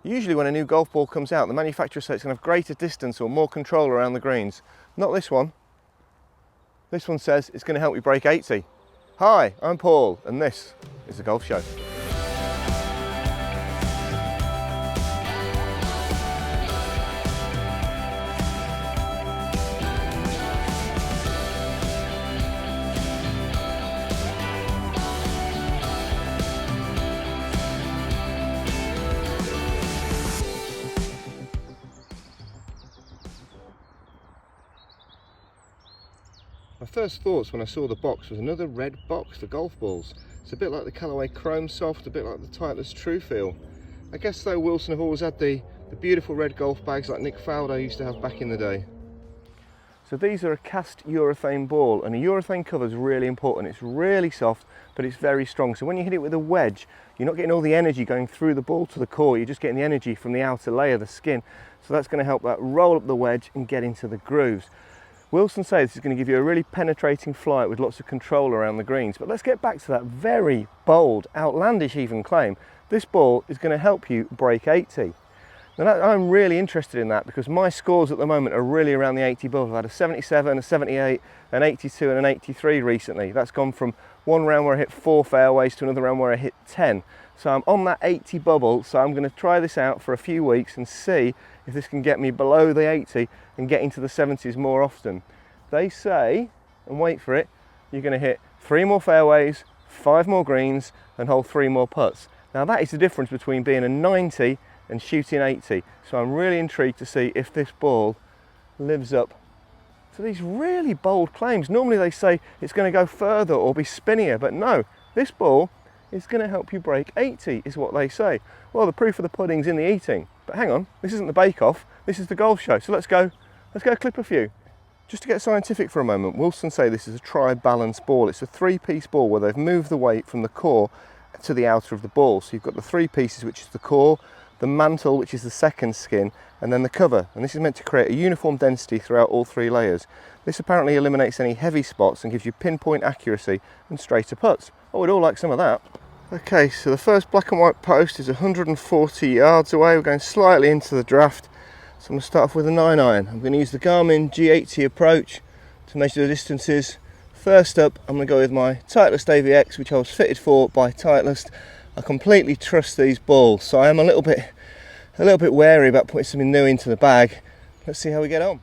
Usually when a new golf ball comes out, the manufacturer says it's going to have greater distance or more control around the greens. Not this one. This one says it's going to help you break 80. Hi, I'm Paul, and this is The Golf Show. My first thoughts when I saw the box was another red box for golf balls. It's a bit like the Callaway Chrome Soft, a bit like the Titleist True Feel. I guess though Wilson have always had the beautiful red golf bags like Nick Faldo used to have back in the day. So these are a cast urethane ball, and a urethane cover is really important. It's really soft, but it's very strong. So when you hit it with a wedge, you're not getting all the energy going through the ball to the core, you're just getting the energy from the outer layer, the skin. So that's going to help that roll up the wedge and get into the grooves. Wilson says this is going to give you a really penetrating flight with lots of control around the greens. But let's get back to that very bold, outlandish even claim. This ball is going to help you break 80. Now I'm really interested in that because my scores at the moment are really around the 80 bubble. I've had a 77, a 78, an 82 and an 83 recently. That's gone from one round where I hit 4 fairways to another round where I hit 10. So I'm on that 80 bubble, so I'm going to try this out for a few weeks and see if this can get me below the 80 and get into the 70s more often. They say, and wait for it, you're going to hit 3 more fairways, 5 more greens and hold 3 more putts. Now that is the difference between being a 90 and shooting 80. So I'm really intrigued to see if this ball lives up to these really bold claims. Normally they say it's going to go further or be spinnier, but no, this ball is going to help you break 80 is what they say. Well, the proof of the pudding's in the eating. But hang on, this isn't the bake-off, this is the golf show. So let's go clip a few. Just to get scientific for a moment, Wilson say this is a tri-balance ball. It's a 3-piece ball where they've moved the weight from the core to the outer of the ball. So you've got the 3 pieces, which is the core, the mantle, which is the second skin, and then the cover. And this is meant to create a uniform density throughout all 3 layers. This apparently eliminates any heavy spots and gives you pinpoint accuracy and straighter putts. Oh, we'd all like some of that. Okay, so the first black and white post is 140 yards away. We're going slightly into the draft. So I'm going to start off with a 9-iron. I'm going to use the Garmin G80 approach to measure the distances. First up, I'm going to go with my Titleist AVX, which I was fitted for by Titleist. I completely trust these balls, so I am a little bit wary about putting something new into the bag. Let's see how we get on.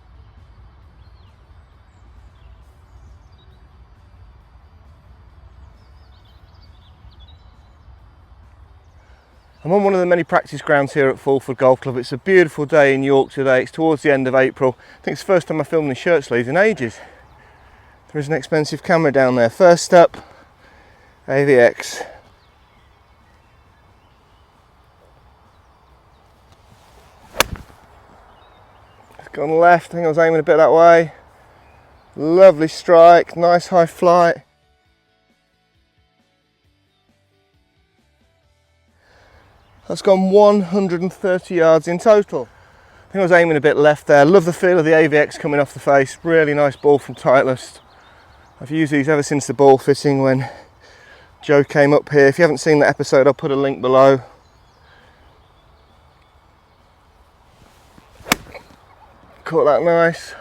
I'm on one of the many practice grounds here at Fulford Golf Club. It's a beautiful day in York today. It's towards the end of April. I think it's the first time I've filmed in shirt sleeves in ages. There is an expensive camera down there. First up, AVX. It's gone left. I think I was aiming a bit that way. Lovely strike, nice high flight. That's gone 130 yards in total. I think I was aiming a bit left there. Love the feel of the AVX coming off the face. Really nice ball from Titleist. I've used these ever since the ball fitting when Joe came up here. If you haven't seen that episode, I'll put a link below. Caught that nice.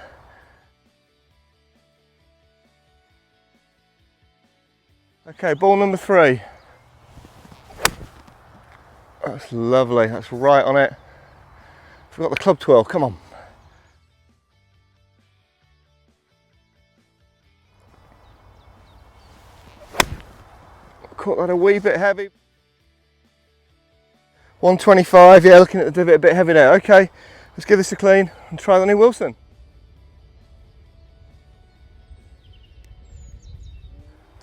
Okay, ball number 3. That's lovely, that's right on it. Forgot the club twirl, come on. Caught that a wee bit heavy. 125, yeah, looking at the divot a bit heavy there. Okay, let's give this a clean and try the new Wilson.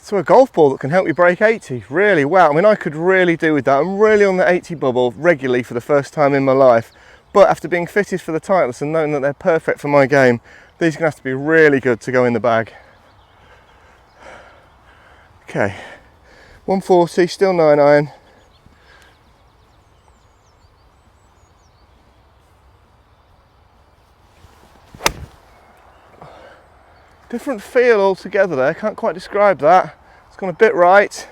So a golf ball that can help you break 80, really, wow. I mean, I could really do with that. I'm really on the 80 bubble regularly for the first time in my life. But after being fitted for the Titleist and knowing that they're perfect for my game, these are going to have to be really good to go in the bag. Okay, 140, still 9-iron. Different feel altogether there, can't quite describe that. It's gone a bit right.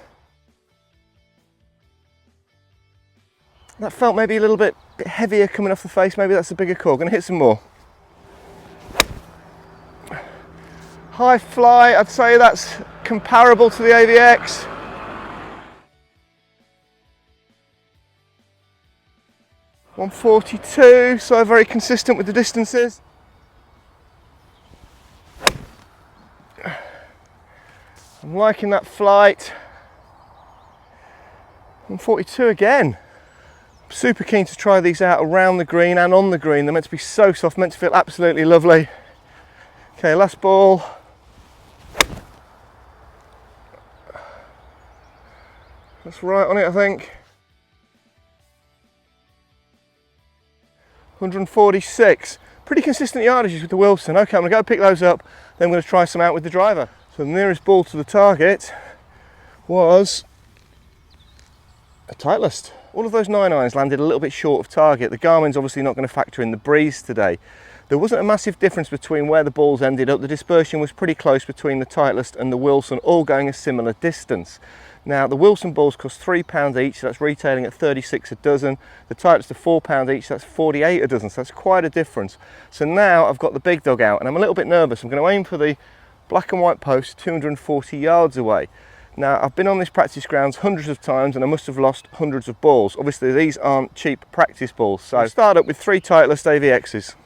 That felt maybe a little bit heavier coming off the face. Maybe that's a bigger core. Going to hit some more. High fly, I'd say that's comparable to the AVX. .142, so very consistent with the distances. I'm liking that flight. 142 again. I'm super keen to try these out around the green and on the green. They're meant to be so soft, meant to feel absolutely lovely. Okay, last ball. That's right on it, I think. 146. Pretty consistent yardages with the Wilson. Okay, I'm going to go pick those up, then I'm going to try some out with the driver. So the nearest ball to the target was a Titleist. All of those 9-irons landed a little bit short of target. The Garmin's obviously not going to factor in the breeze today. There wasn't a massive difference between where the balls ended up. The dispersion was pretty close between the Titleist and the Wilson, all going a similar distance. Now the Wilson balls cost £3 each, so that's retailing at 36 a dozen. The Titleist are £4 each, so that's 48 a dozen, so that's quite a difference. So now I've got the big dog out and I'm a little bit nervous. I'm going to aim for the black and white post 240 yards away. Now I've been on this practice grounds hundreds of times and I must have lost hundreds of balls. Obviously these aren't cheap practice balls, so I'll start up with 3 Titleist AVXs.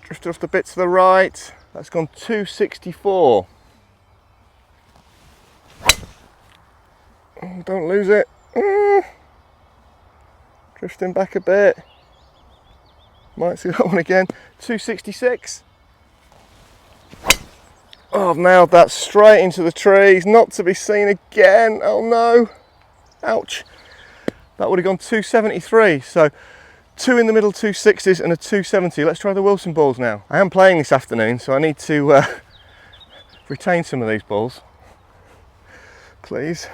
Drifted off the bit to the right, that's gone 264. Don't lose it. Drifting back a bit. Might see that one again. 266. Oh, I've nailed that straight into the trees, not to be seen again. Oh no. Ouch. That would have gone 273. So 2 in the middle 260s and a 270. Let's try the Wilson balls now. I am playing this afternoon, so I need to retain some of these balls. Please.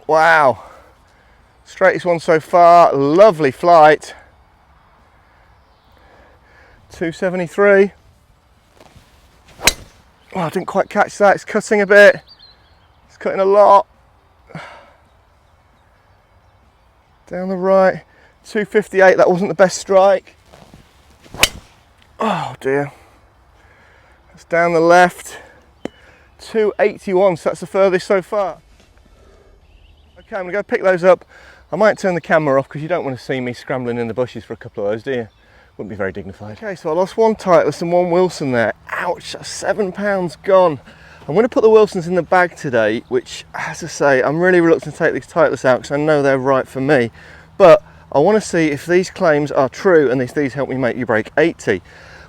Wow, straightest one so far, lovely flight. 273. Oh, I didn't quite catch that, it's cutting a bit. It's cutting a lot. Down the right, 258, that wasn't the best strike. Oh dear. That's down the left, 281, so that's the furthest so far. Okay, I'm going to go pick those up. I might turn the camera off because you don't want to see me scrambling in the bushes for a couple of those, do you? Wouldn't be very dignified. Okay, so I lost 1 Titleist and 1 Wilson there. Ouch, that's £7 gone. I'm going to put the Wilsons in the bag today, which, as I say, I'm really reluctant to take these Titleists out because I know they're right for me. But I want to see if these claims are true and if these help me make you break 80.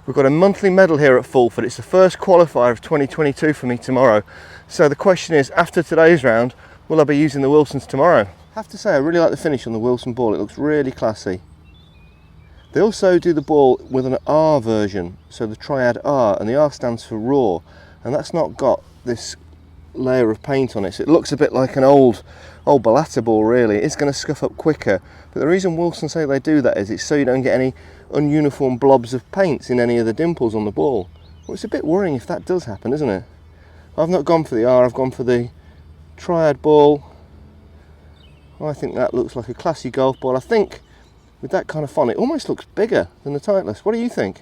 We've got a monthly medal here at Fulford. It's the first qualifier of 2022 for me tomorrow. So the question is, after today's round, will I be using the Wilsons tomorrow? I have to say I really like the finish on the Wilson ball, it looks really classy. They also do the ball with an R version, so the Triad R, and the R stands for raw, and that's not got this layer of paint on it, so it looks a bit like an old Balata ball really. It's going to scuff up quicker, but the reason Wilson say they do that is it's so you don't get any ununiform blobs of paint in any of the dimples on the ball. Well, it's a bit worrying if that does happen, isn't it? I've not gone for the R, I've gone for the Triad ball. I think that looks like a classy golf ball. I think with that kind of font it almost looks bigger than the Titleist. What do you think?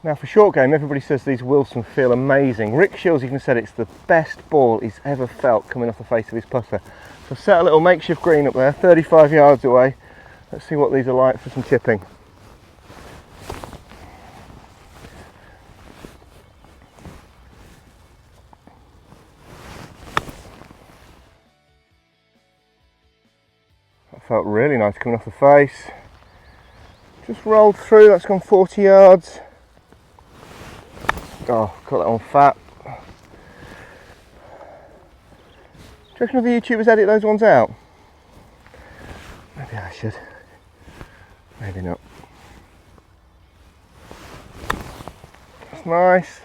Now for short game, everybody says these Wilson feel amazing. Rick Shields even said it's the best ball he's ever felt coming off the face of his putter. So I've set a little makeshift green up there, 35 yards away. Let's see what these are like for some chipping. Felt really nice coming off the face. Just rolled through, that's gone 40 yards. Oh, got that on fat. Do you reckon the YouTubers edit those ones out? Maybe I should. Maybe not. That's nice.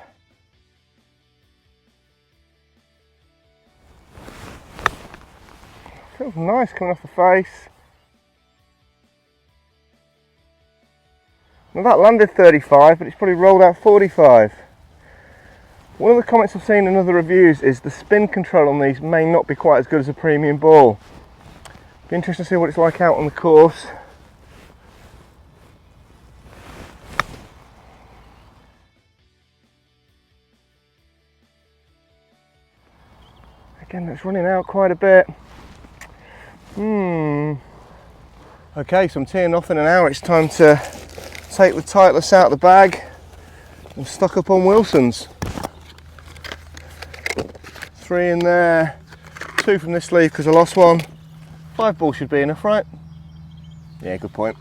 Feels nice coming off the face. Now that landed 35, but it's probably rolled out 45. One of the comments I've seen in other reviews is the spin control on these may not be quite as good as a premium ball. Be interesting to see what it's like out on the course. Again, that's running out quite a bit. Okay, so I'm teeing off in an hour. It's time to take the Titleist out of the bag and stock up on Wilson's. 3 in there, 2 from this sleeve because I lost one. 5 balls should be enough, right? Yeah, good point.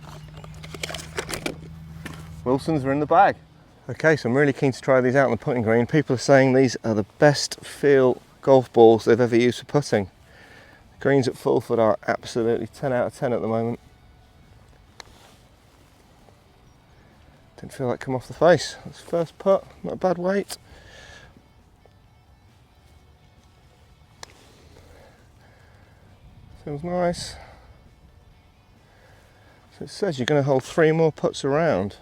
Wilson's are in the bag. Okay, so I'm really keen to try these out on the putting green. People are saying these are the best feel golf balls they've ever used for putting. The greens at Fulford are absolutely 10 out of 10 at the moment. Didn't feel like come off the face. That's the first putt, not a bad weight. Feels nice. So it says you're going to hold 3 more putts around.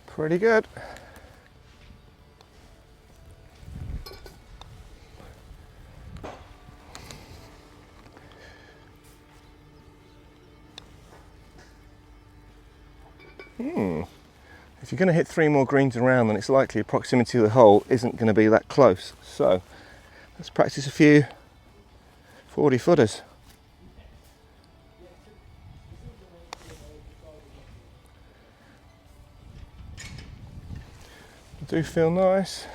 Pretty good. If you're going to hit 3 more greens around, then it's likely the proximity of the hole isn't going to be that close. So let's practice a few 40 footers. Do feel nice.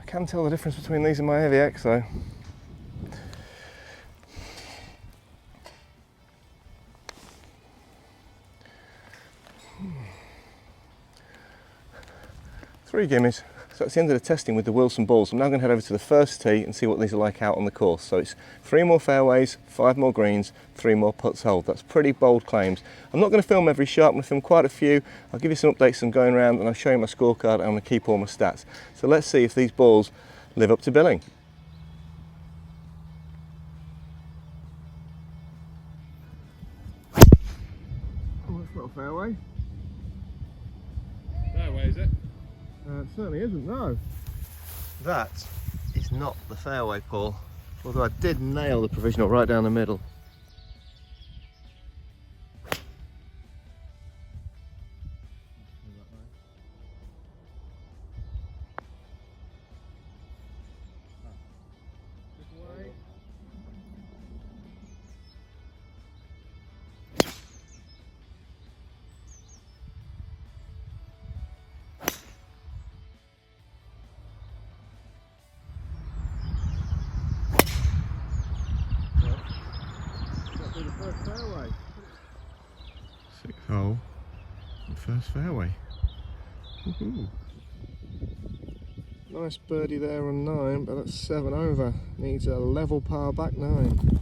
I can tell the difference between these and my Heavy X though. Three gimmies. So that's the end of the testing with the Wilson balls. I'm now going to head over to the first tee and see what these are like out on the course. So it's 3 more fairways, 5 more greens, 3 more putts hold. That's pretty bold claims. I'm not going to film every shot, I'm going to film quite a few. I'll give you some updates as I'm going around and I'll show you my scorecard and I'm going to keep all my stats. So let's see if these balls live up to billing. Oh, that's not a fairway. Fairway, is it? It certainly isn't, no. That is not the fairway, Paul. Although I did nail the provisional right down the middle. Fairway. 6th hole, first fairway. Nice birdie there on 9, but that's 7 over. Needs a level par back 9.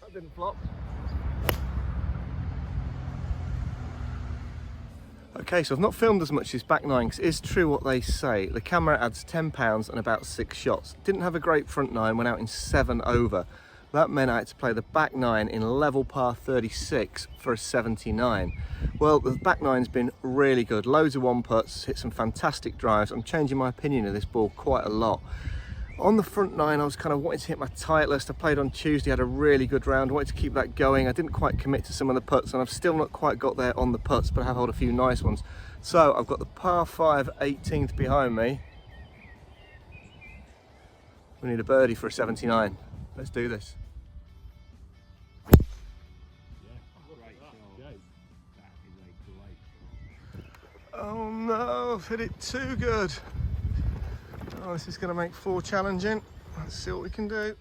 That didn't flop. Okay, so I've not filmed as much this back 9 because it is true what they say. The camera adds £10 and about 6 shots. Didn't have a great front 9, went out in 7 over. That meant I had to play the back 9 in level par 36 for a 79. Well, the back 9's been really good. Loads of 1-putts, hit some fantastic drives. I'm changing my opinion of this ball quite a lot. On the front 9, I was kind of wanting to hit my Titleist. I played on Tuesday, had a really good round, wanted to keep that going. I didn't quite commit to some of the putts, and I've still not quite got there on the putts, but I have held a few nice ones. So I've got the par 5 18th behind me. We need a birdie for a 79. Let's do this. Oh no, I've hit it too good. Oh, this is going to make 4 challenging. Let's see what we can do.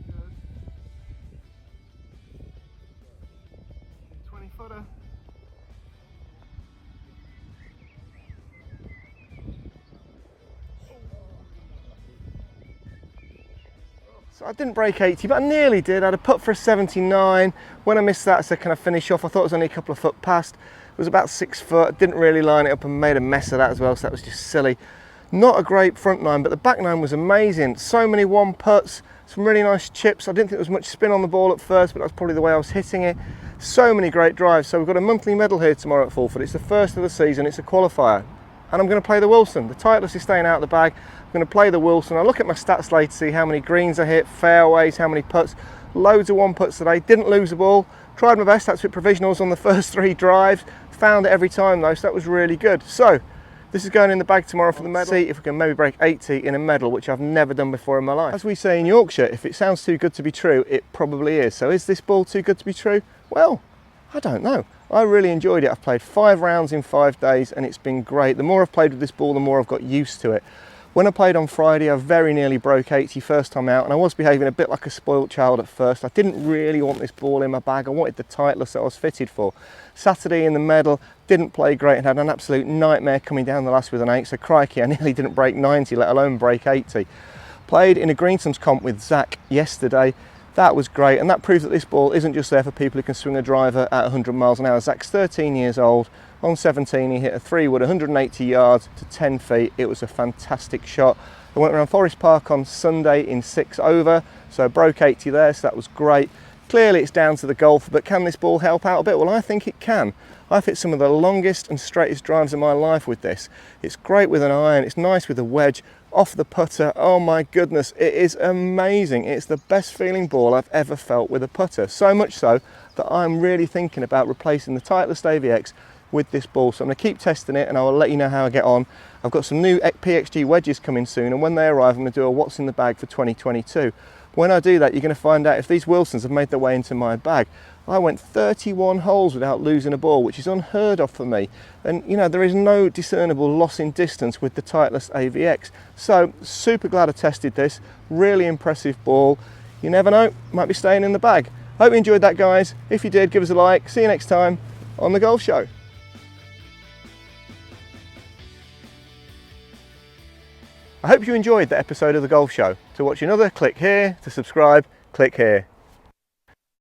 Good. 20 footer. So I didn't break 80, but I nearly did. I had a putt for a 79. When I missed that, I said, can I finish off? I thought it was only a couple of foot past. It was about 6 foot. Didn't really line it up and made a mess of that as well, so that was just silly. Not a great front nine, but the back nine was amazing. So many one putts, some really nice chips. I didn't think there was much spin on the ball at first, but that's probably the way I was hitting it. So many great drives. So we've got a monthly medal here tomorrow at Fulford. It's the first of the season, it's a qualifier. And I'm going to play the Wilson. The Titleist is staying out of the bag. I'm going to play the Wilson. I look at my stats later to see how many greens I hit, fairways, how many putts. Loads of one putts today. Didn't lose a ball. Tried my best. That's with provisionals on the first 3 drives. Found it every time though, so that was really good. So this is going in the bag tomorrow for the medal. See if we can maybe break 80 in a medal, which I've never done before in my life. As we say in Yorkshire, if it sounds too good to be true, it probably is. So is this ball too good to be true? Well, I don't know. I really enjoyed it. I've played 5 rounds in 5 days and it's been great. The more I've played with this ball, the more I've got used to it. When I played on Friday, I very nearly broke 80 first time out, and I was behaving a bit like a spoilt child at first. I didn't really want this ball in my bag. I wanted the Titleist that I was fitted for. Saturday in the medal, didn't play great and had an absolute nightmare coming down the last with an 8, so crikey, I nearly didn't break 90, let alone break 80. Played in a Greensums comp with Zach yesterday. That was great, and that proves that this ball isn't just there for people who can swing a driver at 100 miles an hour. Zach's 13 years old. On 17, he hit a 3-wood, 180 yards to 10 feet. It was a fantastic shot. I went around Forest Park on Sunday in 6 over, so I broke 80 there, so that was great. Clearly it's down to the golf, but can this ball help out a bit? Well, I think it can. I've hit some of the longest and straightest drives of my life with this. It's great with an iron, it's nice with a wedge, off the putter, oh my goodness, it is amazing. It's the best feeling ball I've ever felt with a putter. So much so that I'm really thinking about replacing the Titleist AVX with this ball. So I'm going to keep testing it and I will let you know how I get on. I've got some new PXG wedges coming soon, and when they arrive I'm going to do a what's in the bag for 2022. When I do that, you're going to find out if these Wilsons have made their way into my bag. I went 31 holes without losing a ball, which is unheard of for me. And you know, there is no discernible loss in distance with the Titleist AVX. So super glad I tested this. Really impressive ball. You never know, might be staying in the bag. Hope you enjoyed that, guys. If you did, give us a like. See you next time on The Golf Show. I hope you enjoyed the episode of The Golf Show. To watch another, click here. To subscribe, click here.